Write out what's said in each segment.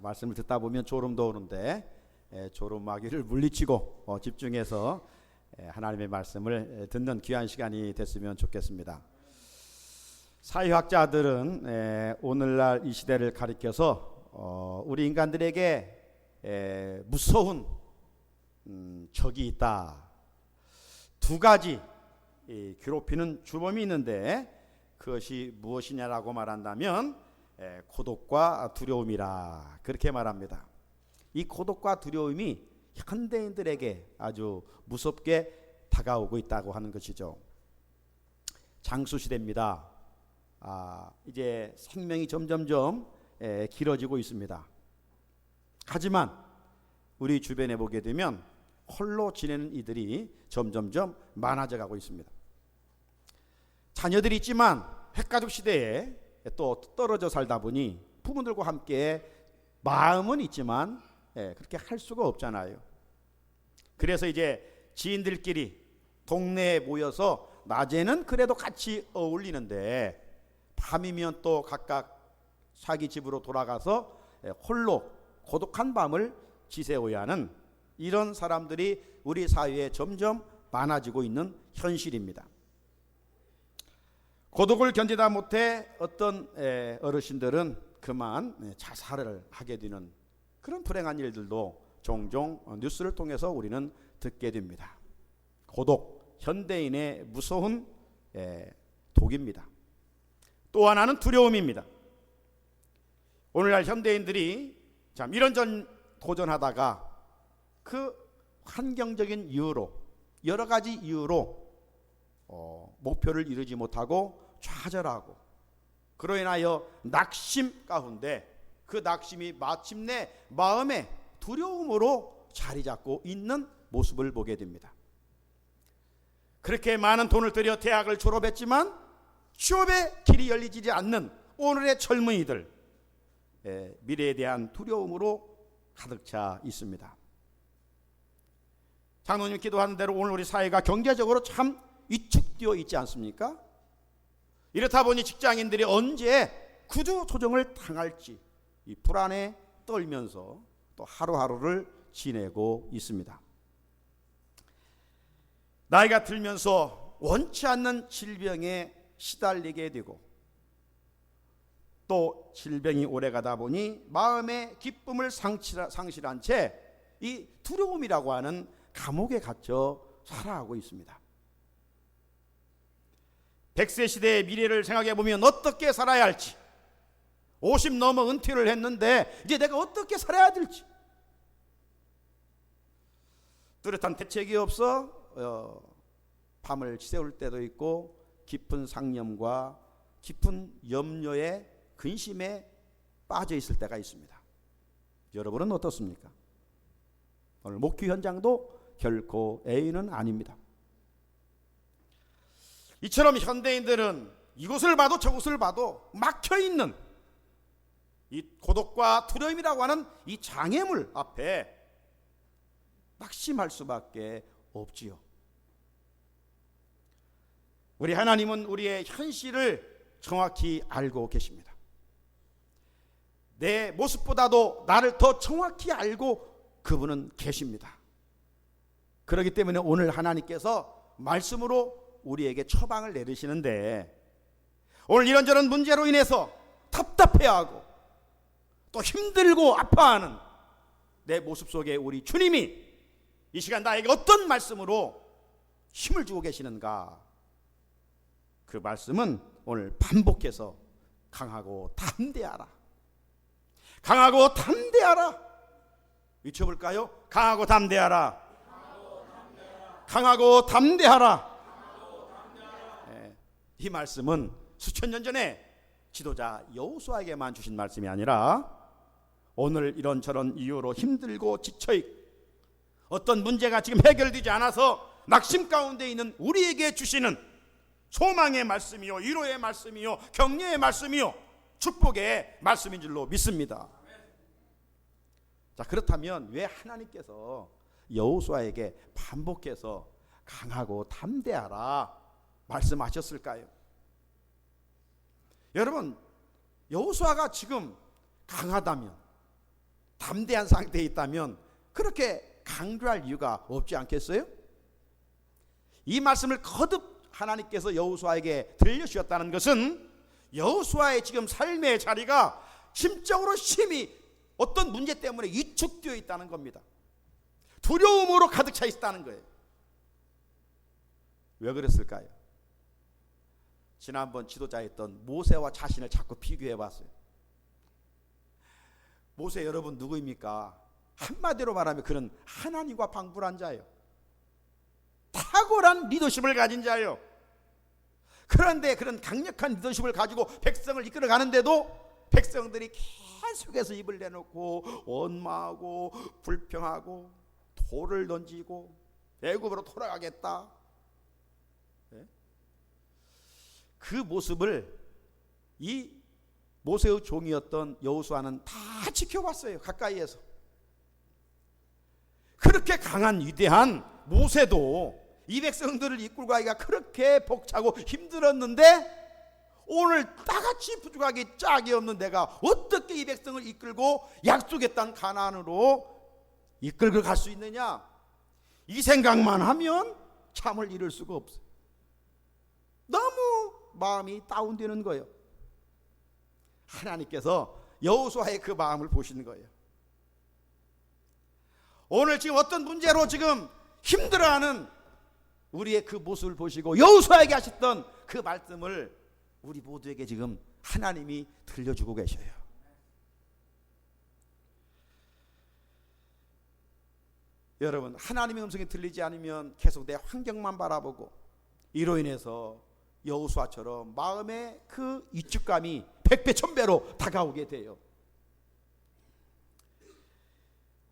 말씀을 듣다 보면 졸음도 오는데 졸음마귀를 물리치고 집중해서 하나님의 말씀을 듣는 귀한 시간이 됐으면 좋겠습니다. 사회학자들은 오늘날 이 시대를 가리켜서 우리 인간들에게 무서운 적이 있다. 두 가지 괴롭히는 주범이 있는데 그것이 무엇이냐라고 말한다면 고독과 두려움이라 그렇게 말합니다. 이 고독과 두려움이 현대인들에게 아주 무섭게 다가오고 있다고 하는 것이죠. 장수시대입니다. 이제 생명이 점점점 길어지고 있습니다. 하지만 우리 주변에 보게 되면 홀로 지내는 이들이 점점점 많아져 가고 있습니다. 자녀들이 있지만 핵가족 시대에 또 떨어져 살다 보니 부모들과 함께 마음은 있지만 그렇게 할 수가 없잖아요. 그래서 이제 지인들끼리 동네에 모여서 낮에는 그래도 같이 어울리는데 밤이면 또 각각 자기 집으로 돌아가서 홀로 고독한 밤을 지새워야 하는 이런 사람들이 우리 사회에 점점 많아지고 있는 현실입니다. 고독을 견디다 못해 어떤 어르신들은 그만 자살을 하게 되는 그런 불행한 일들도 종종 뉴스를 통해서 우리는 듣게 됩니다. 고독, 현대인의 무서운 독입니다. 또 하나는 두려움입니다. 오늘날 현대인들이 참 이런저런 도전하다가 그 환경적인 이유로 여러 가지 이유로 목표를 이루지 못하고 좌절하고 그로 인하여 낙심 가운데 그 낙심이 마침내 마음의 두려움으로 자리 잡고 있는 모습을 보게 됩니다. 그렇게 많은 돈을 들여 대학을 졸업했지만 취업의 길이 열리지 않는 오늘의 젊은이들 미래에 대한 두려움으로 가득 차 있습니다. 장로님 기도하는 대로 오늘 우리 사회가 경제적으로 참 위축되어 있지 않습니까? 이렇다 보니 직장인들이 언제 구조조정을 당할지 이 불안에 떨면서 또 하루하루를 지내고 있습니다. 나이가 들면서 원치 않는 질병에 시달리게 되고 또 질병이 오래가다 보니 마음의 기쁨을 상실한 채 이 두려움이라고 하는 감옥에 갇혀 살아가고 있습니다. 100세 시대의 미래를 생각해 보면 어떻게 살아야 할지 50 넘어 은퇴를 했는데 이제 내가 어떻게 살아야 될지 뚜렷한 대책이 없어 밤을 지새울 때도 있고 깊은 상념과 깊은 염려에 근심에 빠져 있을 때가 있습니다. 여러분은 어떻습니까? 오늘 목회 현장도 결코 A는 아닙니다. 이처럼 현대인들은 이곳을 봐도 저곳을 봐도 막혀있는 이 고독과 두려움이라고 하는 이 장애물 앞에 낙심할 수밖에 없지요. 우리 하나님은 우리의 현실을 정확히 알고 계십니다. 내 모습보다도 나를 더 정확히 알고 그분은 계십니다. 그렇기 때문에 오늘 하나님께서 말씀으로 우리에게 처방을 내리시는데 오늘 이런저런 문제로 인해서 답답해하고 또 힘들고 아파하는 내 모습 속에 우리 주님이 이 시간 나에게 어떤 말씀으로 힘을 주고 계시는가? 그 말씀은 오늘 반복해서 강하고 담대하라. 강하고 담대하라. 외쳐볼까요? 강하고 담대하라. 강하고 담대하라. 이 말씀은 수천 년 전에 지도자 여호수아에게만 주신 말씀이 아니라 오늘 이런저런 이유로 힘들고 지쳐있고 어떤 문제가 지금 해결되지 않아서 낙심 가운데 있는 우리에게 주시는 소망의 말씀이요, 위로의 말씀이요, 격려의 말씀이요, 축복의 말씀인 줄로 믿습니다. 자, 그렇다면 왜 하나님께서 여호수아에게 반복해서 강하고 담대하라 말씀하셨을까요? 여러분, 여호수아가 지금 강하다면 담대한 상태에 있다면 그렇게 강조할 이유가 없지 않겠어요? 이 말씀을 거듭 하나님께서 여호수아에게 들려주셨다는 것은 여호수아의 지금 삶의 자리가 심적으로 심히 어떤 문제 때문에 위축되어 있다는 겁니다. 두려움으로 가득 차 있다는 거예요. 왜 그랬을까요? 지난번 지도자였던 모세와 자신을 자꾸 비교해 봤어요. 모세 여러분 누구입니까? 한마디로 말하면 그는 하나님과 방불한 자예요. 탁월한 리더십을 가진 자예요. 그런데 그런 강력한 리더십을 가지고 백성을 이끌어 가는데도 백성들이 계속해서 입을 내놓고 원망하고 불평하고 돌을 던지고 애굽으로 돌아가겠다. 그 모습을 이 모세의 종이었던 여호수아는 다 지켜봤어요. 가까이에서. 그렇게 강한 위대한 모세도 이 백성들을 이끌고 가기가 그렇게 벅차고 힘들었는데 오늘 나같이 부족하기 짝이 없는 내가 어떻게 이 백성을 이끌고 약속의 땅 가나안으로 이끌고 갈 수 있느냐, 이 생각만 하면 참을 이룰 수가 없어요. 너무 마음이 다운되는 거예요. 하나님께서 여호수아의 그 마음을 보시는 거예요. 오늘 지금 어떤 문제로 지금 힘들어하는 우리의 그 모습을 보시고 여호수아에게 하셨던 그 말씀을 우리 모두에게 지금 하나님이 들려주고 계셔요. 여러분, 하나님의 음성이 들리지 않으면 계속 내 환경만 바라보고 이로 인해서 여호수아처럼 마음의 그 위축감이 100배 1000배로 다가오게 돼요.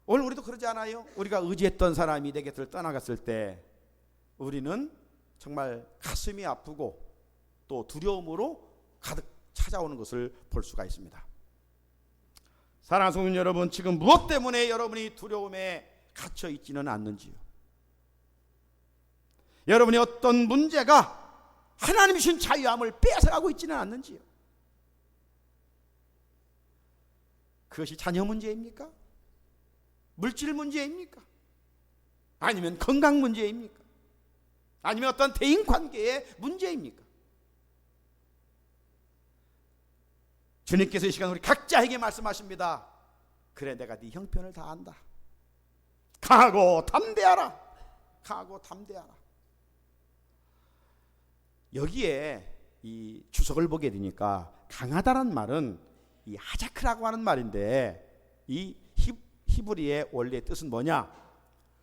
오늘 우리도 그러지 않아요? 우리가 의지했던 사람이 내 곁을 떠나갔을 때 우리는 정말 가슴이 아프고 또 두려움으로 가득 찾아오는 것을 볼 수가 있습니다. 사랑하는 성도 여러분, 지금 무엇 때문에 여러분이 두려움에 갇혀 있지는 않는지요? 여러분이 어떤 문제가 하나님이 주신 자유함을 뺏어가고 있지는 않는지요? 그것이 자녀 문제입니까? 물질 문제입니까? 아니면 건강 문제입니까? 아니면 어떤 대인 관계의 문제입니까? 주님께서 이 시간 우리 각자에게 말씀하십니다. 그래, 내가 네 형편을 다 안다. 강하고 담대하라. 강하고 담대하라. 여기에 이 주석을 보게 되니까 강하다는 말은 이 하자크라고 하는 말인데 이 히브리의 원래 뜻은 뭐냐?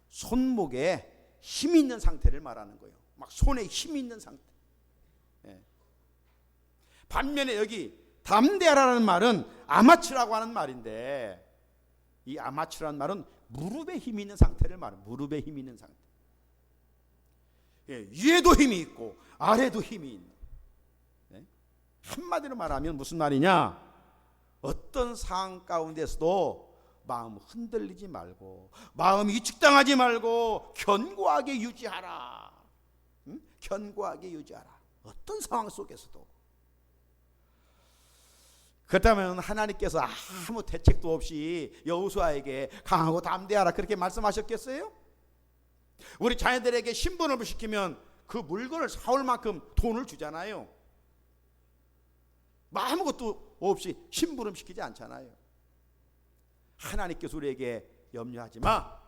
손목에 힘이 있는 상태를 말하는 거예요. 막 손에 힘이 있는 상태. 예. 반면에 여기 담대하라는 말은 아마추라고 하는 말인데 이 아마추라는 말은 무릎에 힘이 있는 상태를 말해요. 무릎에 힘이 있는 상태. 예, 위에도 힘이 있고 아래도 힘이 있는. 예? 한마디로 말하면 무슨 말이냐? 어떤 상황 가운데서도 마음 흔들리지 말고 마음 위축당하지 말고 견고하게 유지하라. 응? 견고하게 유지하라. 어떤 상황 속에서도. 그렇다면 하나님께서 아무 대책도 없이 여호수아에게 강하고 담대하라 그렇게 말씀하셨겠어요? 우리 자녀들에게 신분을 시키면 그 물건을 사올 만큼 돈을 주잖아요. 아무것도 없이 심부름 시키지 않잖아요. 하나님께서 우리에게 염려하지 마,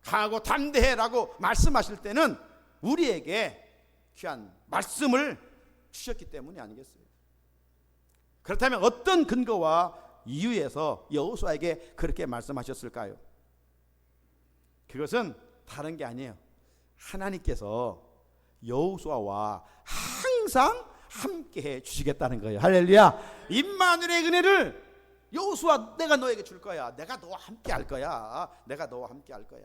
강하고 담대해라고 말씀하실 때는 우리에게 귀한 말씀을 주셨기 때문이 아니겠어요? 그렇다면 어떤 근거와 이유에서 여호수아에게 그렇게 말씀하셨을까요? 그것은 다른 게 아니에요. 하나님께서 여호수아와 항상 함께해 주시겠다는 거예요. 할렐루야. 임마누엘의 은혜를 여호수아 내가 너에게 줄 거야. 내가 너와 함께 할 거야. 내가 너와 함께 할 거야.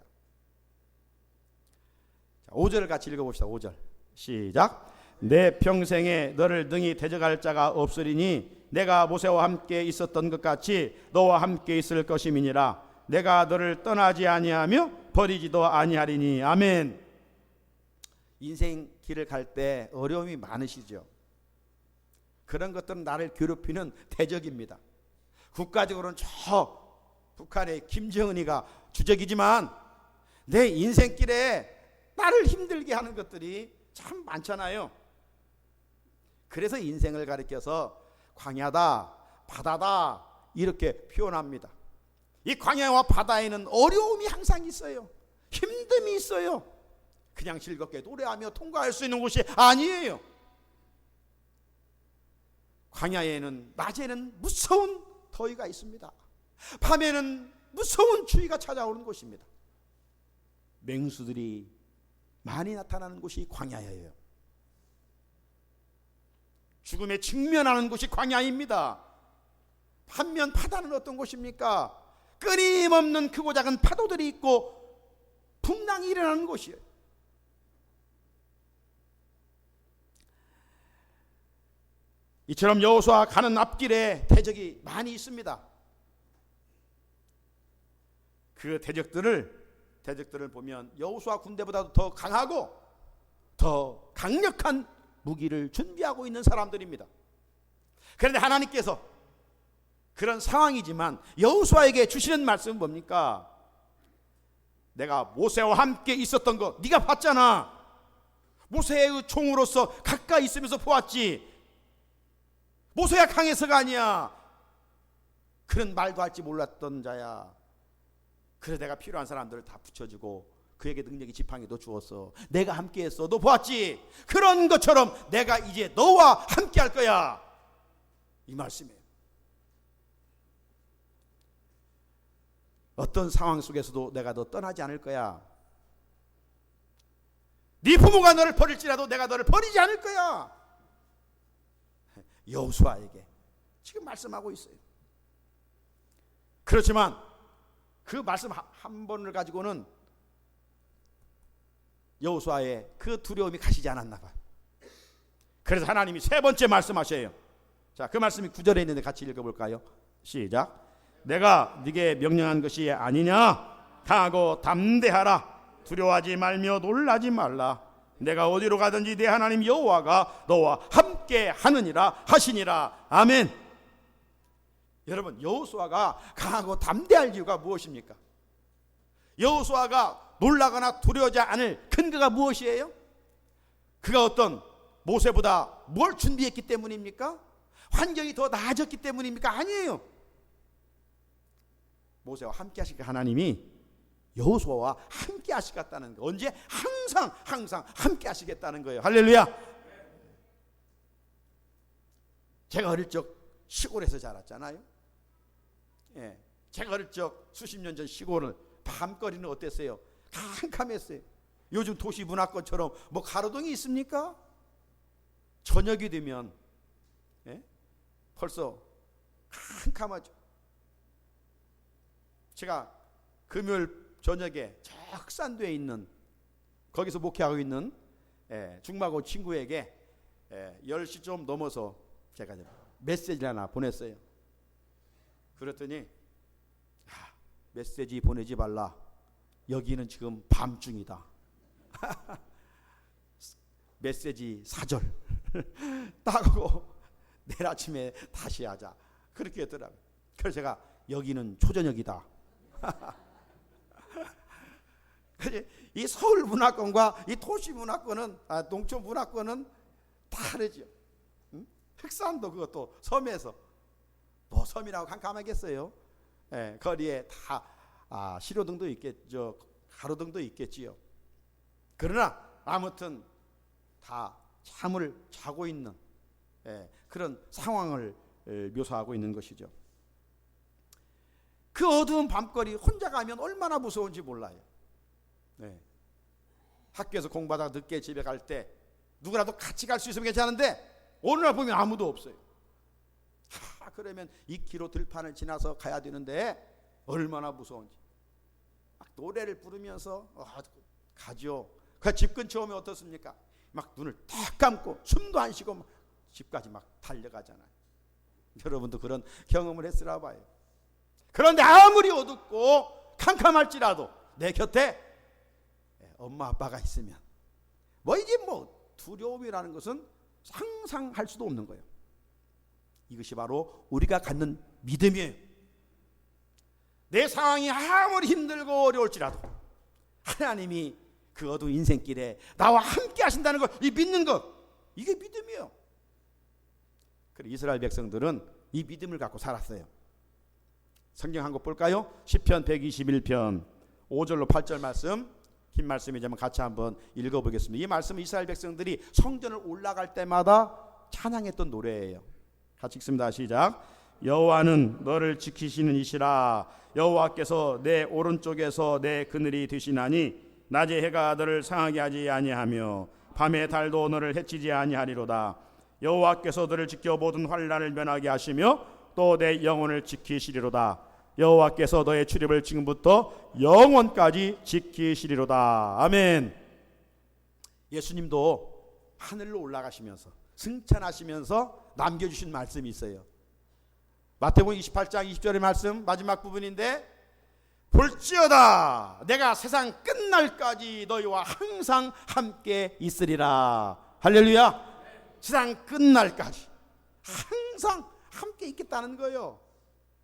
자, 5절을 같이 읽어봅시다. 5절 시작. 내 평생에 너를 능히 대적할 자가 없으리니 내가 모세와 함께 있었던 것 같이 너와 함께 있을 것임이니라. 내가 너를 떠나지 아니하며 버리지도 아니하리니. 아멘. 인생 길을 갈 때 어려움이 많으시죠? 그런 것들은 나를 괴롭히는 대적입니다. 국가적으로는 저 북한의 김정은이가 주적이지만 내 인생길에 나를 힘들게 하는 것들이 참 많잖아요. 그래서 인생을 가리켜서 광야다, 바다다 이렇게 표현합니다. 이 광야와 바다에는 어려움이 항상 있어요. 힘듦이 있어요. 그냥 즐겁게 노래하며 통과할 수 있는 곳이 아니에요. 광야에는 낮에는 무서운 더위가 있습니다. 밤에는 무서운 추위가 찾아오는 곳입니다. 맹수들이 많이 나타나는 곳이 광야예요. 죽음에 직면하는 곳이 광야입니다. 반면 바다는 어떤 곳입니까? 끊임없는 크고 작은 파도들이 있고 풍랑이 일어나는 곳이에요. 이처럼 여호수아 가는 앞길에 대적이 많이 있습니다. 그 대적들을 보면 여호수아 군대보다도 더 강하고 더 강력한 무기를 준비하고 있는 사람들입니다. 그런데 하나님께서 그런 상황이지만 여호수아에게 주시는 말씀은 뭡니까? 내가 모세와 함께 있었던 거 네가 봤잖아. 모세의 종으로서 가까이 있으면서 보았지. 모세야 강해서가 아니야. 그런 말도 할지 몰랐던 자야. 그래서 내가 필요한 사람들을 다 붙여주고 그에게 능력이 지팡이도 주었어. 내가 함께했어. 너 보았지? 그런 것처럼 내가 이제 너와 함께할 거야. 이 말씀이에요. 어떤 상황 속에서도 내가 너 떠나지 않을 거야. 네 부모가 너를 버릴지라도 내가 너를 버리지 않을 거야. 여호수아에게 지금 말씀하고 있어요. 그렇지만 그 말씀 한 번을 가지고는 여호수아의 그 두려움이 가시지 않았나 봐요. 그래서 하나님이 세 번째 말씀하셔요. 자, 그 말씀이 9절에 있는데 같이 읽어볼까요? 시작. 내가 네게 명령한 것이 아니냐? 강하고 담대하라. 두려워하지 말며 놀라지 말라. 내가 어디로 가든지 내 하나님 여호와가 너와 함께 하느니라 하시니라. 아멘. 여러분, 여호수아가 강하고 담대할 이유가 무엇입니까? 여호수아가 놀라거나 두려워하지 않을 근거가 무엇이에요? 그가 어떤 모세보다 뭘 준비했기 때문입니까? 환경이 더 나아졌기 때문입니까? 아니에요. 모세와 함께 하실 하나님이 여호수아와 함께 하시겠다는 거. 언제? 항상 함께 하시겠다는 거예요. 할렐루야. 제가 어릴 적 시골에서 자랐잖아요. 예, 제가 어릴 적 수십 년 전 시골은 밤거리는 어땠어요? 캄캄했어요. 요즘 도시 문화권처럼 뭐 가로등이 있습니까? 저녁이 되면 벌써 캄캄하죠. 제가 금요일 저녁에 저 흑산도에 있는 거기서 목회하고 있는 중마고 친구에게 10시 좀 넘어서 제가 메시지를 하나 보냈어요. 그랬더니 메시지 보내지 말라. 여기는 지금 밤중이다. 메시지 4절 따고 내일 아침에 다시 하자. 그렇게 했더라고요. 그래서 제가 여기는 초저녁이다. 이 서울 문화권과 이 도시 문화권은 농촌 문화권은 다르죠. 흑산도 그것도 섬에서 뭐 섬이라고 깜깜하겠어요. 거리에 다 시로등도 있겠죠. 가로등도 있겠지요. 그러나 아무튼 다 잠을 자고 있는 그런 상황을 묘사하고 있는 것이죠. 그 어두운 밤거리 혼자 가면 얼마나 무서운지 몰라요. 학교에서 공부하다가 늦게 집에 갈 때 누구라도 같이 갈 수 있으면 괜찮은데 어느 날 보면 아무도 없어요. 그러면 2km 들판을 지나서 가야 되는데 얼마나 무서운지. 막 노래를 부르면서 가죠. 그 집 근처 오면 어떻습니까? 막 눈을 딱 감고 숨도 안 쉬고 막 집까지 막 달려가잖아요. 여러분도 그런 경험을 했으나 봐요. 그런데 아무리 어둡고 캄캄할지라도 내 곁에 엄마 아빠가 있으면 이게 두려움이라는 것은 상상할 수도 없는 거예요. 이것이 바로 우리가 갖는 믿음이에요. 내 상황이 아무리 힘들고 어려울지라도 하나님이 그 어두운 인생길에 나와 함께 하신다는 것, 이 믿는 것, 이게 믿음이에요. 그리고 이스라엘 백성들은 이 믿음을 갖고 살았어요. 성경 한 권 볼까요? 시편 121편 5절로 8절 말씀, 긴 말씀이지만 같이 한번 읽어보겠습니다. 이 말씀은 이스라엘 백성들이 성전을 올라갈 때마다 찬양했던 노래예요. 같이 읽습니다. 시작. 여호와는 너를 지키시는 이시라. 여호와께서 내 오른쪽에서 내 그늘이 되시나니 낮에 해가 너를 상하게 하지 아니하며 밤에 달도 너를 해치지 아니하리로다. 여호와께서 너를 지켜 모든 환난을 면하게 하시며 또 내 영혼을 지키시리로다. 여호와께서 너의 출입을 지금부터 영원까지 지키시리로다. 아멘. 예수님도 하늘로 올라가시면서 승천하시면서 남겨주신 말씀이 있어요. 마태복음 28장 20절의 말씀 마지막 부분인데, 볼지어다 내가 세상 끝날까지 너희와 항상 함께 있으리라. 할렐루야. 세상 끝날까지 항상 함께 있겠다는 거예요.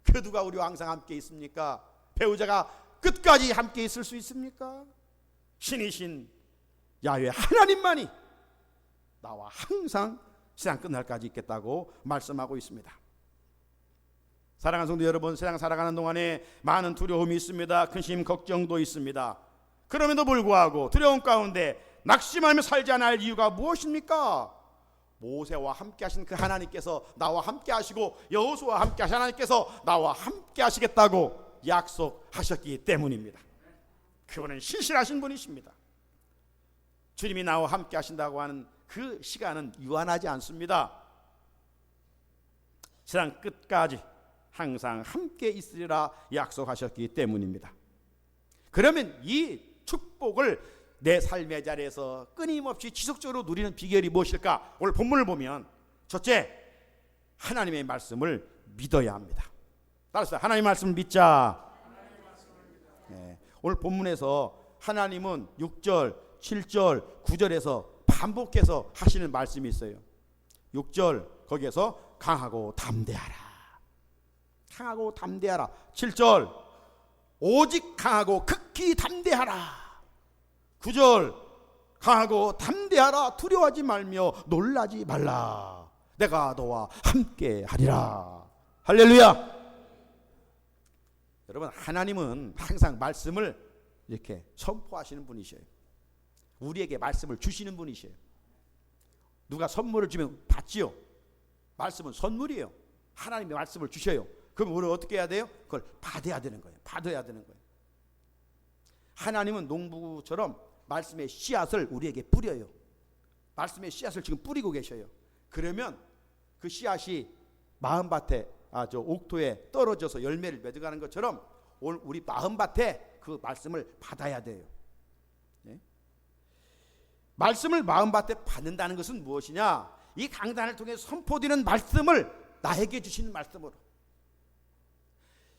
그 누가 우리와 항상 함께 있습니까? 배우자가 끝까지 함께 있을 수 있습니까? 신이신 야훼 하나님만이 나와 항상 세상 끝날까지 있겠다고 말씀하고 있습니다. 사랑하는 성도 여러분, 세상 살아가는 동안에 많은 두려움이 있습니다. 근심 걱정도 있습니다. 그럼에도 불구하고 두려움 가운데 낙심하며 살지 않을 이유가 무엇입니까? 모세와 함께 하신 그 하나님께서 나와 함께 하시고 여호수아와 함께 하신 하나님께서 나와 함께 하시겠다고 약속하셨기 때문입니다. 그분은 신실하신 분이십니다. 주님이 나와 함께 하신다고 하는 그 시간은 유한하지 않습니다. 세상 끝까지 항상 함께 있으리라 약속하셨기 때문입니다. 그러면 이 축복을 내 삶의 자리에서 끊임없이 지속적으로 누리는 비결이 무엇일까? 오늘 본문을 보면 첫째, 하나님의 말씀을 믿어야 합니다. 따라서 하나님의 말씀을 믿자. 네, 오늘 본문에서 하나님은 6절, 7절, 9절에서 반복해서 하시는 말씀이 있어요. 6절 거기에서 강하고 담대하라. 강하고 담대하라. 7절 오직 강하고 극히 담대하라. 9절 강하고 담대하라. 두려워하지 말며 놀라지 말라. 내가 너와 함께 하리라. 할렐루야. 여러분, 하나님은 항상 말씀을 이렇게 선포하시는 분이셔요. 우리에게 말씀을 주시는 분이셔요. 누가 선물을 주면 받지요. 말씀은 선물이에요. 하나님의 말씀을 주셔요. 그럼 우리는 어떻게 해야 돼요? 그걸 받아야 되는 거예요. 받아야 되는 거예요. 하나님은 농부처럼 말씀의 씨앗을 우리에게 뿌려요. 말씀의 씨앗을 지금 뿌리고 계셔요. 그러면 그 씨앗이 마음밭에 옥토에 떨어져서 열매를 맺어가는 것처럼 오늘 우리 마음밭에 그 말씀을 받아야 돼요. 네? 말씀을 마음밭에 받는다는 것은 무엇이냐? 이 강단을 통해 선포되는 말씀을 나에게 주시는 말씀으로,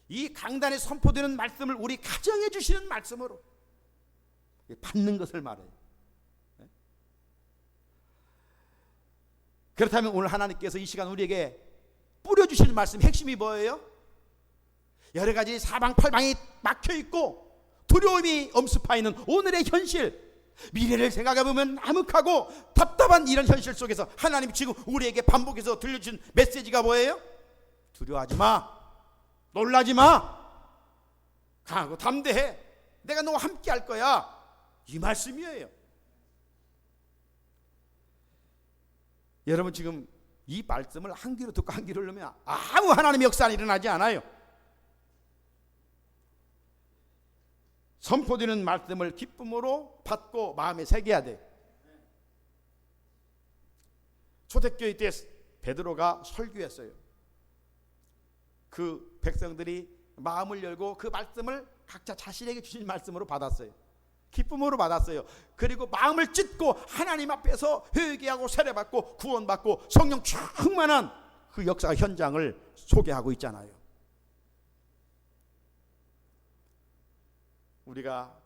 이 강단에 선포되는 말씀을 우리 가정에 주시는 말씀으로 받는 것을 말해요. 네? 그렇다면 오늘 하나님께서 이 시간 우리에게 뿌려주시는 말씀 핵심이 뭐예요? 여러 가지 사방팔방이 막혀있고 두려움이 엄습하 있는 오늘의 현실, 미래를 생각해보면 암흑하고 답답한 이런 현실 속에서 하나님이 지금 우리에게 반복해서 들려주신 메시지가 뭐예요? 두려워하지 마, 놀라지 마, 강하고 담대해, 내가 너와 함께 할 거야, 이 말씀이에요. 여러분, 지금 이 말씀을 한 귀로 듣고 한 귀로 흘리면 아무 하나님의 역사는 일어나지 않아요. 선포되는 말씀을 기쁨으로 받고 마음에 새겨야 돼. 초대교회 때 베드로가 설교했어요. 그 백성들이 마음을 열고 그 말씀을 각자 자신에게 주신 말씀으로 받았어요. 기쁨으로 받았어요. 그리고 마음을 찢고 하나님 앞에서 회개하고 세례받고 구원받고 성령 충만한 그 역사 현장을 소개하고 있잖아요. 우리가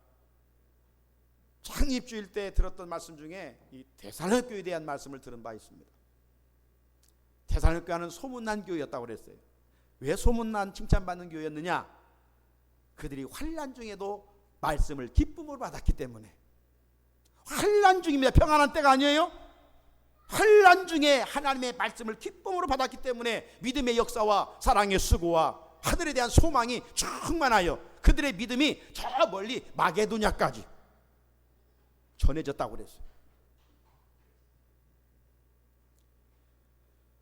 창립주일 때 들었던 말씀 중에 이 데살로니가 교회에 대한 말씀을 들은 바 있습니다. 데살로니가 교회는 소문난 교회였다고 그랬어요. 왜 소문난 칭찬받는 교회였느냐? 그들이 환난 중에도 말씀을 기쁨으로 받았기 때문에. 환난 중입니다. 평안한 때가 아니에요. 환난 중에 하나님의 말씀을 기쁨으로 받았기 때문에 믿음의 역사와 사랑의 수고와 하늘에 대한 소망이 충만하여 그들의 믿음이 저 멀리 마게도냐까지 전해졌다고 그랬어요.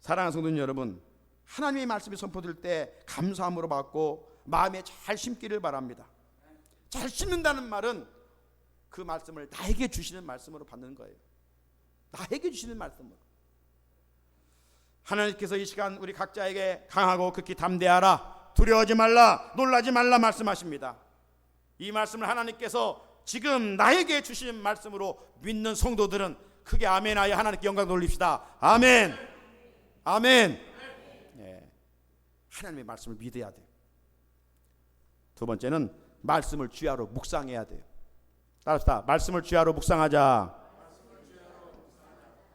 사랑하는 성도님 여러분, 하나님의 말씀이 선포될 때 감사함으로 받고 마음에 잘 심기를 바랍니다. 잘 심는다는 말은 그 말씀을 나에게 주시는 말씀으로 받는 거예요. 나에게 주시는 말씀으로. 하나님께서 이 시간 우리 각자에게 강하고 극히 담대하라, 두려워하지 말라, 놀라지 말라 말씀하십니다. 이 말씀을 하나님께서 지금 나에게 주신 말씀으로 믿는 성도들은 크게 아멘하여 하나님께 영광 돌립시다. 아멘. 아멘. 네. 하나님의 말씀을 믿어야 돼요. 두 번째는 말씀을 주야로 묵상해야 돼요. 따라합시다. 말씀을 주야로 묵상하자.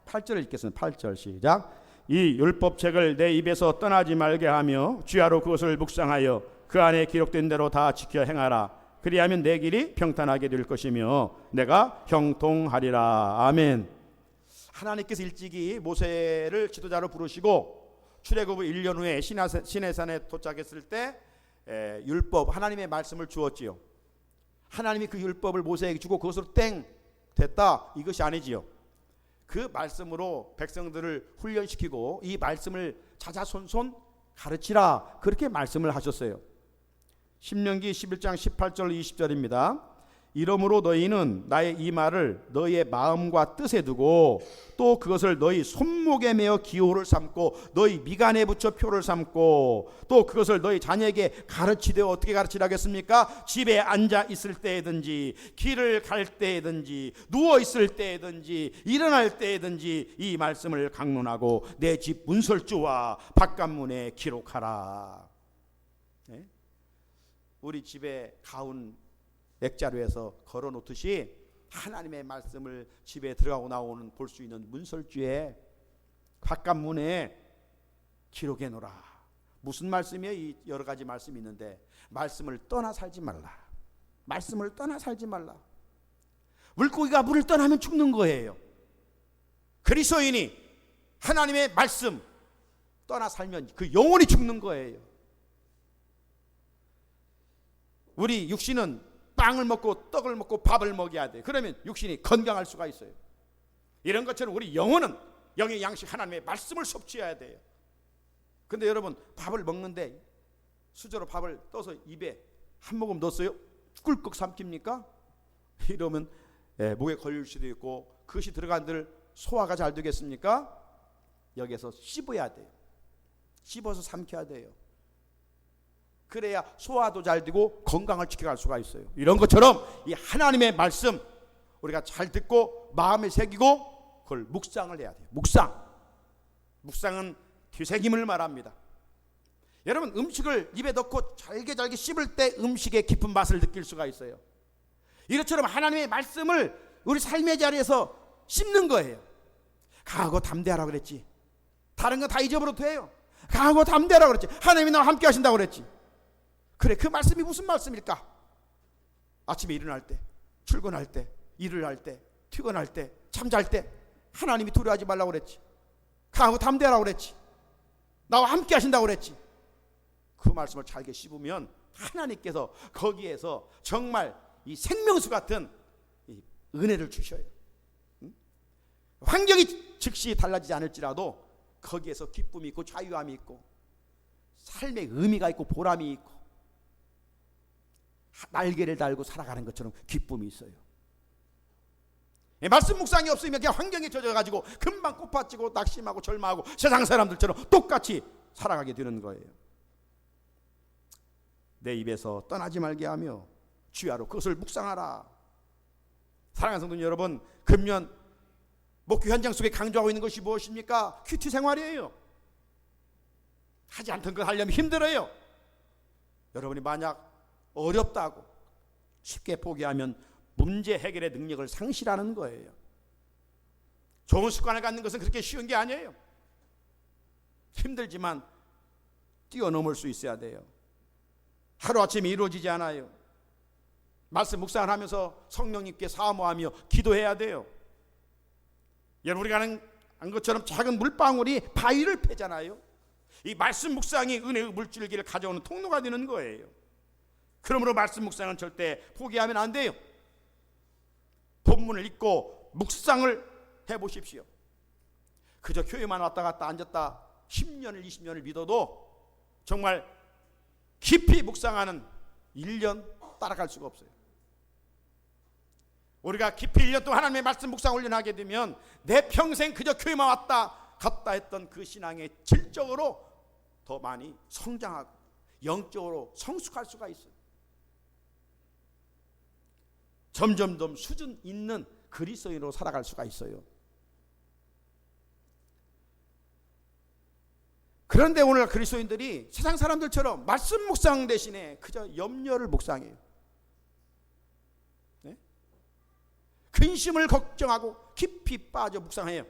8절을 읽겠습니다. 8절 시작. 이 율법책을 내 입에서 떠나지 말게 하며 주야로 그것을 묵상하여 그 안에 기록된 대로 다 지켜 행하라. 그리하면 내 길이 평탄하게 될 것이며 내가 형통하리라. 아멘. 하나님께서 일찍이 모세를 지도자로 부르시고 출애굽 1년 후에 시내산에 도착했을 때 율법 하나님의 말씀을 주었지요. 하나님이 그 율법을 모세에게 주고 그것으로 땡 됐다 이것이 아니지요. 그 말씀으로 백성들을 훈련시키고 이 말씀을 자자손손 가르치라 그렇게 말씀을 하셨어요. 신명기 11장 18절 20절입니다. 이러므로 너희는 나의 이 말을 너희의 마음과 뜻에 두고 또 그것을 너희 손목에 메어 기호를 삼고 너희 미간에 붙여 표를 삼고 또 그것을 너희 자녀에게 가르치되 어떻게 가르치라겠습니까? 집에 앉아 있을 때든지 길을 갈 때든지 누워 있을 때든지 일어날 때든지 이 말씀을 강론하고 내 집 문설주와 바깥문에 기록하라. 네? 우리 집에 가운 액자루에서 걸어놓듯이 하나님의 말씀을 집에 들어가고 나오는 볼 수 있는 문설주에 바깥문에 기록해 놓으라. 무슨 말씀이에요? 이 여러 가지 말씀이 있는데 말씀을 떠나 살지 말라. 말씀을 떠나 살지 말라. 물고기가 물을 떠나면 죽는 거예요. 그리스도인이 하나님의 말씀 떠나 살면 그 영혼이 죽는 거예요. 우리 육신은 빵을 먹고 떡을 먹고 밥을 먹여야 돼. 그러면 육신이 건강할 수가 있어요. 이런 것처럼 우리 영혼은 영의 양식 하나님의 말씀을 섭취해야 돼요. 근데 여러분 밥을 먹는데 수저로 밥을 떠서 입에 한 모금 넣었어요? 꿀꺽 삼킵니까? 이러면 목에 걸릴 수도 있고 그것이 들어간 들 소화가 잘 되겠습니까? 여기에서 씹어야 돼요. 씹어서 삼켜야 돼요. 그래야 소화도 잘 되고 건강을 지켜갈 수가 있어요. 이런 것처럼 이 하나님의 말씀 우리가 잘 듣고 마음에 새기고 그걸 묵상을 해야 돼요. 묵상은 되새김을 말합니다. 여러분 음식을 입에 넣고 잘게 씹을 때 음식의 깊은 맛을 느낄 수가 있어요. 이것처럼 하나님의 말씀을 우리 삶의 자리에서 씹는 거예요. 강하고 담대하라고 그랬지. 다른 거 다 잊어버려도 돼요. 강하고 담대하라고 그랬지. 하나님이 나와 함께 하신다고 그랬지. 그래, 그 말씀이 무슨 말씀일까? 아침에 일어날 때, 출근할 때, 일을 할 때, 퇴근할 때, 잠잘 때 하나님이 두려워하지 말라고 그랬지. 강하고 담대하라고 그랬지. 나와 함께 하신다고 그랬지. 그 말씀을 잘게 씹으면 하나님께서 거기에서 정말 이 생명수 같은 이 은혜를 주셔요. 환경이 즉시 달라지지 않을지라도 거기에서 기쁨이 있고 자유함이 있고 삶의 의미가 있고 보람이 있고 날개를 달고 살아가는 것처럼 기쁨이 있어요. 말씀 묵상이 없으면 그냥 환경에 젖어가지고 금방 꽃받치고 낙심하고 절망하고 세상 사람들처럼 똑같이 살아가게 되는 거예요. 내 입에서 떠나지 말게 하며 주야로 그것을 묵상하라. 사랑하는 성도 여러분, 금년 목회 현장 속에 강조하고 있는 것이 무엇입니까? 큐티 생활이에요. 하지 않던 걸 하려면 힘들어요. 여러분이 만약 어렵다고 쉽게 포기하면 문제 해결의 능력을 상실하는 거예요. 좋은 습관을 갖는 것은 그렇게 쉬운 게 아니에요. 힘들지만 뛰어넘을 수 있어야 돼요. 하루아침에 이루어지지 않아요. 말씀 묵상을 하면서 성령님께 사모하며 기도해야 돼요. 여러분, 우리가 아는 것처럼 작은 물방울이 바위를 패잖아요. 이 말씀 묵상이 은혜의 물줄기를 가져오는 통로가 되는 거예요. 그러므로 말씀 묵상은 절대 포기하면 안 돼요. 본문을 읽고 묵상을 해보십시오. 그저 교회만 왔다 갔다 앉았다 10년을 20년을 믿어도 정말 깊이 묵상하는 1년 따라갈 수가 없어요. 우리가 깊이 1년 동안 하나님의 말씀 묵상 훈련하게 되면 내 평생 그저 교회만 왔다 갔다 했던 그 신앙의 질적으로 더 많이 성장하고 영적으로 성숙할 수가 있어요. 점점 더 수준 있는 그리스도인으로 살아갈 수가 있어요. 그런데 오늘 그리스도인들이 세상 사람들처럼 말씀 묵상 대신에 그저 염려를 묵상해요. 네? 근심을 걱정하고 깊이 빠져 묵상해요.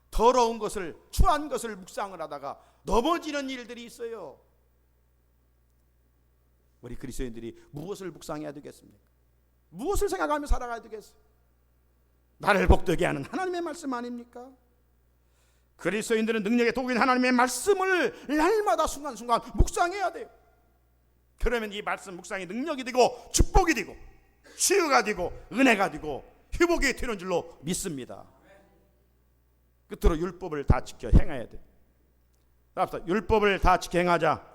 더러운 것을, 추한 것을 묵상을 하다가 넘어지는 일들이 있어요. 우리 그리스도인들이 무엇을 묵상해야 되겠습니까? 무엇을 생각하며 살아가야 되겠어요? 나를 복되게 하는 하나님의 말씀 아닙니까? 그리스도인들은 능력의 도구인 하나님의 말씀을 날마다 순간순간 묵상해야 돼요. 그러면 이 말씀 묵상이 능력이 되고 축복이 되고 치유가 되고 은혜가 되고 회복이 되는 줄로 믿습니다. 끝으로 율법을 다 지켜 행해야 돼요. 따라서 율법을 다 지켜 행하자.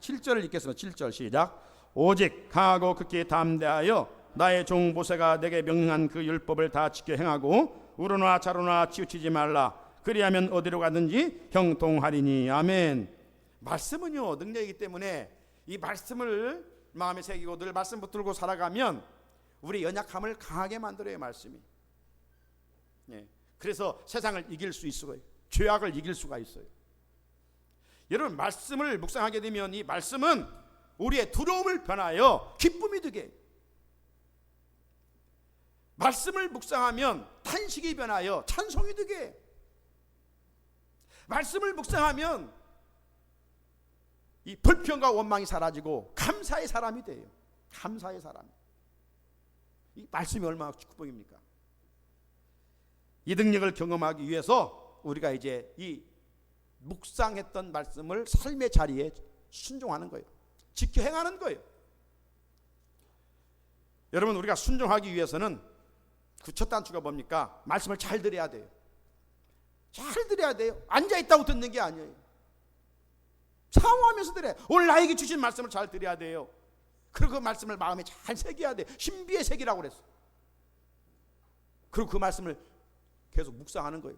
7절을 읽겠습니다. 7절 시작. 오직 강하고 극히 담대하여 나의 종 모세가 내게 명령한 그 율법을 다 지켜 행하고 우로나 좌로나 치우치지 말라. 그리하면 어디로 가든지 형통하리니. 아멘. 말씀은요 능력이기 때문에 이 말씀을 마음에 새기고 늘 말씀 붙들고 살아가면 우리 연약함을 강하게 만들어요. 말씀이. 예. 그래서 세상을 이길 수 있어요. 죄악을 이길 수가 있어요. 여러분, 말씀을 묵상하게 되면 이 말씀은 우리의 두려움을 변하여 기쁨이 되게 해요. 말씀을 묵상하면 탄식이 변하여 찬송이 되게 해요. 말씀을 묵상하면 이 불평과 원망이 사라지고 감사의 사람이 돼요. 감사의 사람. 이 말씀이 얼마나 축복입니까? 이 능력을 경험하기 위해서 우리가 이제 이 묵상했던 말씀을 삶의 자리에 순종하는 거예요. 지켜 행하는 거예요. 여러분, 우리가 순종하기 위해서는 그 첫 단추가 뭡니까? 말씀을 잘 들어야 돼요. 잘 들어야 돼요. 앉아있다고 듣는 게 아니에요. 사모하면서 들어야 돼요. 오늘 나에게 주신 말씀을 잘 들어야 돼요. 그리고 그 말씀을 마음에 잘 새겨야 돼요. 신비의 새기라고 그랬어. 그리고 그 말씀을 계속 묵상하는 거예요.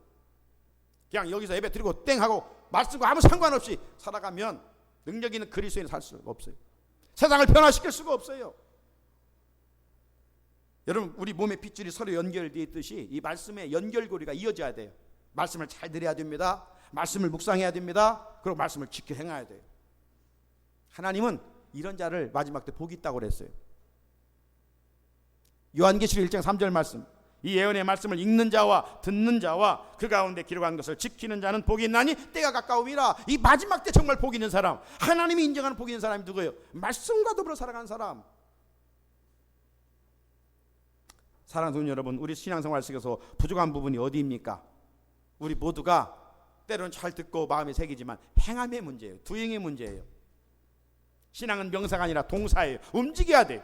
그냥 여기서 예배 드리고 땡 하고 말씀과 아무 상관없이 살아가면 능력 있는 그리스도인은 살 수가 없어요. 세상을 변화시킬 수가 없어요. 여러분, 우리 몸의 핏줄이 서로 연결되어 있듯이 이 말씀의 연결고리가 이어져야 돼요. 말씀을 잘 들어야 됩니다. 말씀을 묵상해야 됩니다. 그리고 말씀을 지켜 행해야 돼요. 하나님은 이런 자를 마지막 때 복이 있다고 그랬어요. 요한계시록 1장 3절 말씀. 이 예언의 말씀을 읽는 자와 듣는 자와 그 가운데 기록한 것을 지키는 자는 복이 있나니 때가 가까움이라. 이 마지막 때 정말 복이 있는 사람, 하나님이 인정하는 복이 있는 사람이 누구예요? 말씀과 더불어 살아가는 사람. 사랑하는 성도 여러분, 우리 신앙생활 속에서 부족한 부분이 어디입니까? 우리 모두가 때로는 잘 듣고 마음에 새기지만 행함의 문제예요. 두행의 문제예요. 신앙은 명사가 아니라 동사예요. 움직여야 돼요.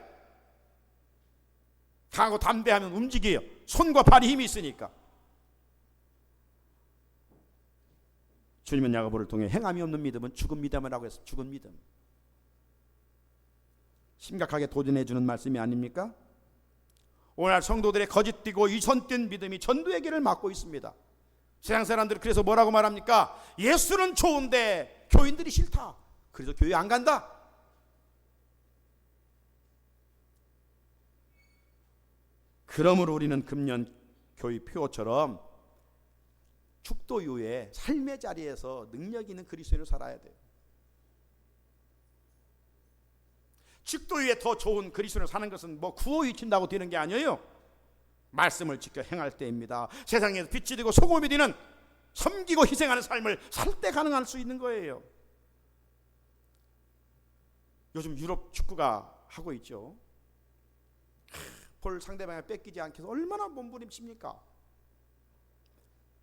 강하고 담대하면 움직여요. 손과 발이 힘이 있으니까. 주님은 야고보를 통해 행함이 없는 믿음은 죽은 믿음이라고 해서 죽은 믿음. 심각하게 도전해 주는 말씀이 아닙니까? 오늘 성도들의 거짓되고 위선된 믿음이 전도의 길을 막고 있습니다. 세상 사람들은 그래서 뭐라고 말합니까? 예수는 좋은데 교인들이 싫다. 그래서 교회 안 간다. 그러므로 우리는 금년 교회 표어처럼 축도 이후에 삶의 자리에서 능력 있는 그리스도인으로 살아야 돼요. 축도 이후에 더 좋은 그리스도인으로 사는 것은 뭐 구호 외친다고 되는 게 아니에요. 말씀을 지켜 행할 때입니다. 세상에서 빛이 되고 소금이 되는 섬기고 희생하는 삶을 살 때 가능할 수 있는 거예요. 요즘 유럽 축구가 하고 있죠. 볼 상대방에 뺏기지 않게 해서 얼마나 몸부림칩니까?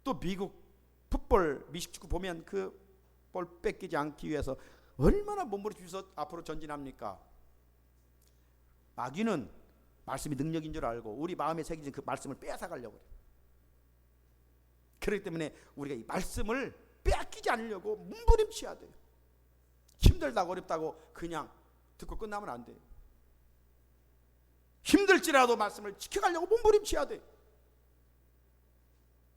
또 미국 풋볼 미식축구 보면 그 볼 뺏기지 않기 위해서 얼마나 몸부림치면서 앞으로 전진합니까? 마귀는 말씀이 능력인 줄 알고 우리 마음에 새겨진 그 말씀을 빼앗아가려고 해요. 그렇기 때문에 우리가 이 말씀을 빼앗기지 않으려고 몸부림쳐야 돼요. 힘들다고 어렵다고 그냥 듣고 끝나면 안 돼요. 힘들지라도 말씀을 지켜가려고 몸부림쳐야 돼요.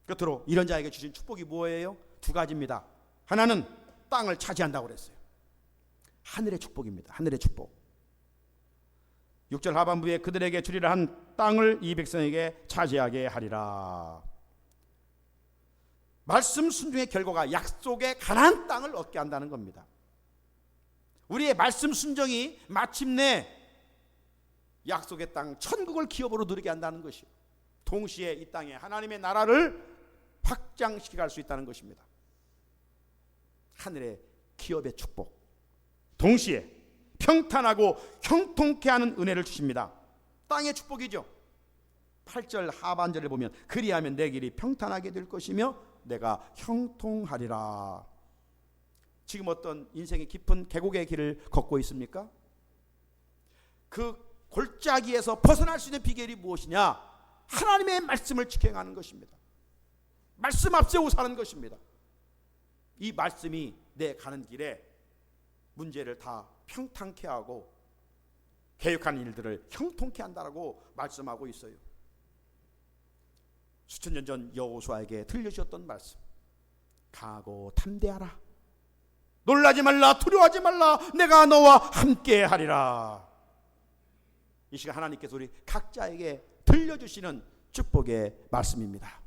끝으로 이런 자에게 주신 축복이 뭐예요? 두 가지입니다. 하나는 땅을 차지한다고 그랬어요. 하늘의 축복입니다. 하늘의 축복. 6절 하반부에 그들에게 주리라 한 땅을 이 백성에게 차지하게 하리라. 말씀 순종의 결과가 약속의 가나안 땅을 얻게 한다는 겁니다. 우리의 말씀 순종이 마침내 약속의 땅 천국을 기업으로 누리게 한다는 것이요, 동시에 이 땅에 하나님의 나라를 확장시켜 갈 수 있다는 것입니다. 하늘의 기업의 축복, 동시에 평탄하고 형통케 하는 은혜를 주십니다. 땅의 축복이죠. 8절 하반절을 보면 그리하면 내 길이 평탄하게 될 것이며 내가 형통하리라. 지금 어떤 인생의 깊은 계곡의 길을 걷고 있습니까? 그 골짜기에서 벗어날 수 있는 비결이 무엇이냐? 하나님의 말씀을 지켜가는 것입니다. 말씀 앞세우고 사는 것입니다. 이 말씀이 내 가는 길에 문제를 다 평탄케 하고 개혁하는 일들을 형통케 한다라고 말씀하고 있어요. 수천 년 전 여호수아에게 들려주셨던 말씀, 강하고 담대하라, 놀라지 말라, 두려워하지 말라, 내가 너와 함께 하리라. 이 시간 하나님께서 우리 각자에게 들려주시는 축복의 말씀입니다.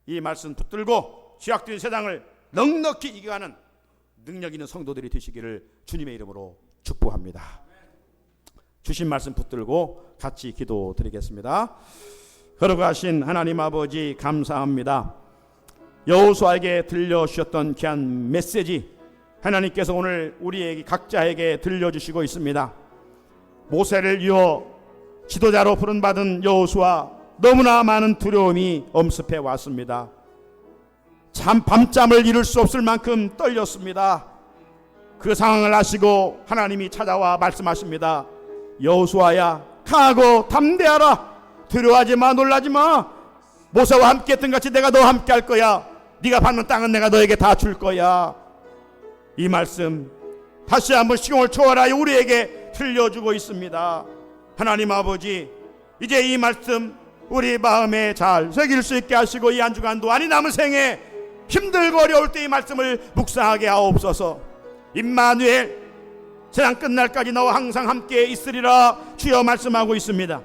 이 말씀 붙들고 죄악된 세상을 넉넉히 이겨가는 능력 있는 성도들이 되시기를 주님의 이름으로 축복합니다. 주신 말씀 붙들고 같이 기도드리겠습니다. 걸어가신 하나님 아버지 감사합니다. 여호수아에게 들려주셨던 귀한 메시지, 하나님께서 오늘 우리에게 각자에게 들려주시고 있습니다. 모세를 이어 지도자로 부름받은 여호수아, 너무나 많은 두려움이 엄습해 왔습니다. 참 밤잠을 이룰 수 없을 만큼 떨렸습니다. 그 상황을 아시고 하나님이 찾아와 말씀하십니다. 여호수아야, 강하고 담대하라, 두려워하지 마, 놀라지 마. 모세와 함께 했던 같이 내가 너와 함께 할 거야. 네가 받는 땅은 내가 너에게 다 줄 거야. 이 말씀 다시 한번 시공을 초월하여 우리에게 들려주고 있습니다. 하나님 아버지, 이제 이 말씀 우리 마음에 잘 새길 수 있게 하시고 이 한 주간도 아니 남은 생에 힘들고 어려울 때 이 말씀을 묵상하게 하옵소서. 임마누엘, 세상 끝날까지 너와 항상 함께 있으리라 주여 말씀하고 있습니다.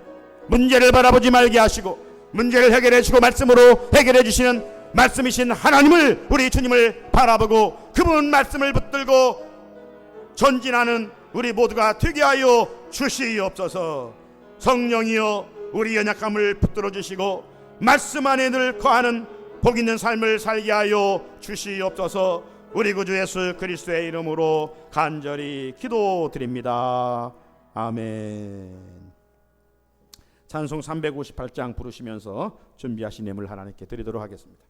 문제를 바라보지 말게 하시고 문제를 해결해 주시고 말씀으로 해결해 주시는 말씀이신 하나님을, 우리 주님을 바라보고 그분 말씀을 붙들고 전진하는 우리 모두가 되게 하여 주시옵소서. 성령이여, 우리 연약함을 붙들어 주시고 말씀 안에 늘 거하는 복 있는 삶을 살게 하여 주시옵소서. 우리 구주 예수 그리스도의 이름으로 간절히 기도드립니다. 아멘. 찬송 358장 부르시면서 준비하신 예물 하나님께 드리도록 하겠습니다.